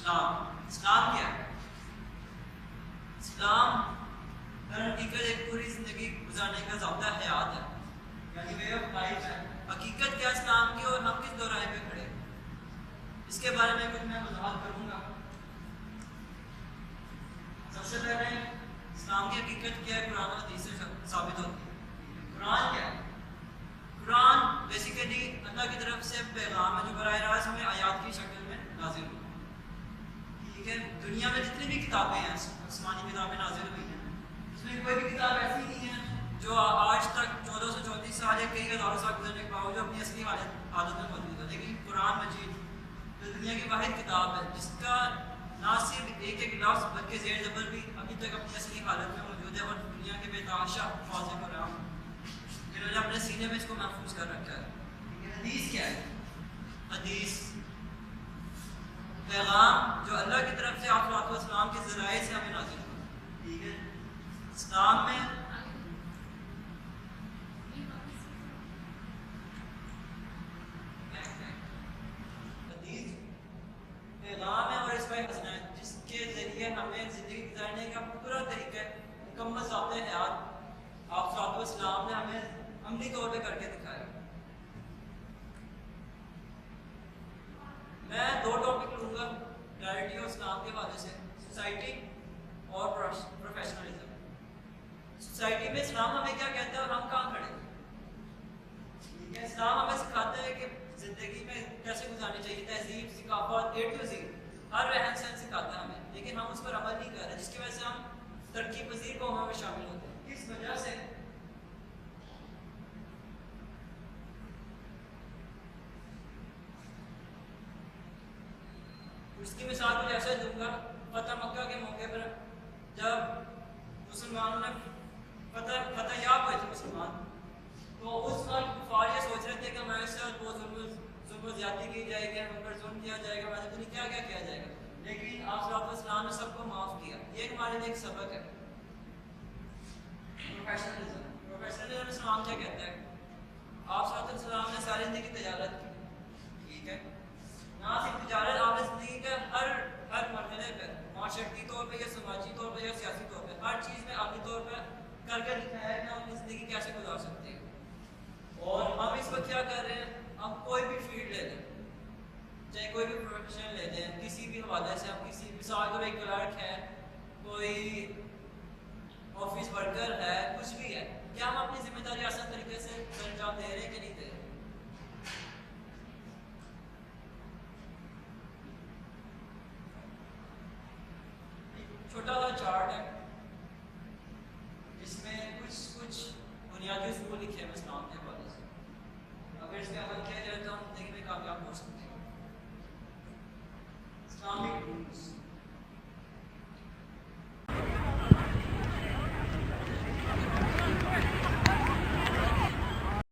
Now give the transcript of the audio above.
اسلام کیا ہے؟ اسلام در حقیقت ایک پوری زندگی گزارنے کا ضابطہ حیات ہے، یعنی وے آف لائف ہے۔ حقیقت کیا اسلام کی اور ہم کس دورائے پہ کھڑے، اس کے بارے میں کچھ میں وضاحت کروں گا۔ سب سے پہلے اسلام کی حقیقت کیا ہے، قرآن و حدیث سے ثابت ہوتی ہے۔ قرآن کیا ہے؟ قرآن بیسیکلی اللہ کی طرف سے پیغام ہے جو براہ راست ہمیں آیات کی شکل میں نازل ہو۔ ٹھیک ہے، دنیا میں جتنی بھی کتابیں ہیں، آسمانی کتابیں نازل ہوئی ہیں، اس میں کوئی بھی کتاب ایسی نہیں ہے جو آج تک 1434 سال یا کئی ہزاروں سال گزرنے کے باوجود اپنی اصلی حالت میں موجود ہے۔ لیکن قرآن مجید جو دنیا کی واحد کتاب ہے جس کا نہ صرف ایک ایک لفظ بلکہ زیر زبر بھی ابھی تک اپنی اصلی حالت میں موجود ہے، اور دنیا کے بے تحاشا واضح قرآن جنہوں نے اپنے سینے میں اس کو محفوظ کر رکھا ہے۔ حدیث کیا ہے؟ حدیث پیغام جو اللہ کی طرف سے آخرات و اسلام کے ذرائع سے ہمیں نازل ہوا۔ ٹھیک ہے، اسلام میں حدیث پیغام ہے اور اس کا حسنہ ہے جس کے ذریعے ہمیں زندگی گزارنے کا پورا طریقہ مکمل ضابطۂ حیات آپ صلی اللہ علیہ وسلم نے ہمیں عملی طور پہ کر کے دکھایا۔ میں دو ٹاپک لوں گا ریئلٹی اور اسلام کے حوالے سے، سوسائٹی اور پروفیشنلزم۔ سوسائٹی میں اسلام ہمیں کیا کہتا ہے اور ہم کہاں کھڑے ہیں؟ ٹھیک ہے، اسلام ہمیں سکھاتا ہے کہ زندگی میں کیسے گزارنی چاہیے، تہذیب، ثقافت، اے ٹو زیڈ ہر رہن سہن سکھاتا ہے ہمیں، لیکن ہم اس پر عمل نہیں کر رہے، جس کی وجہ سے ہم ترقی پذیر قوموں میں شامل ہوتے ہیں۔ کس وجہ سے؟ اس کی مثال کچھ ایسا دوں گا، فتح مکہ کے موقع پر جب مسلمانوں نے فتح یاب ہوئے تھے مسلمان، تو اس وقت کفار یہ سوچ رہے تھے کہ ہمارے ساتھ بہت ظلم و زیادتی کی جائے گی، ہم پر ظلم کیا جائے گا، ہمارے دنیا کیا کیا کیا جائے گا، لیکن آپ صلی اللہ علیہ وسلم نے سب کو معاف کیا۔ یہ ہمارے لیے ایک سبق ہے۔ پروفیشنلزم اسلام کیا کہتا ہے؟ آپ صلی اللہ علیہ وسلم نے ساری زندگی تجارت کی، ٹھیک ہے، نہ صرف تجارت، آپ نے زندگی کے ہر مرحلے پر معاشرتی طور پہ یا سماجی طور پہ یا سیاسی طور پہ ہر چیز میں عملی طور پہ کر کے دکھایا ہے کہ ہم اپنی زندگی کیسے گزار سکتے ہیں۔ اور ہم اس وقت کیا کر رہے ہیں، ہم کوئی بھی فیلڈ لے لیں، چاہے کوئی بھی پروفیشن لے لیں، کسی بھی حوالے سے ہم کسی مثال کو ایک کلرک ہے، کوئی آفس ورکر ہے، کچھ بھی ہے، کیا ہم اپنی ذمہ داری آسان طریقے سے سر انجام دے رہے ہیں کہ نہیں دے رہے؟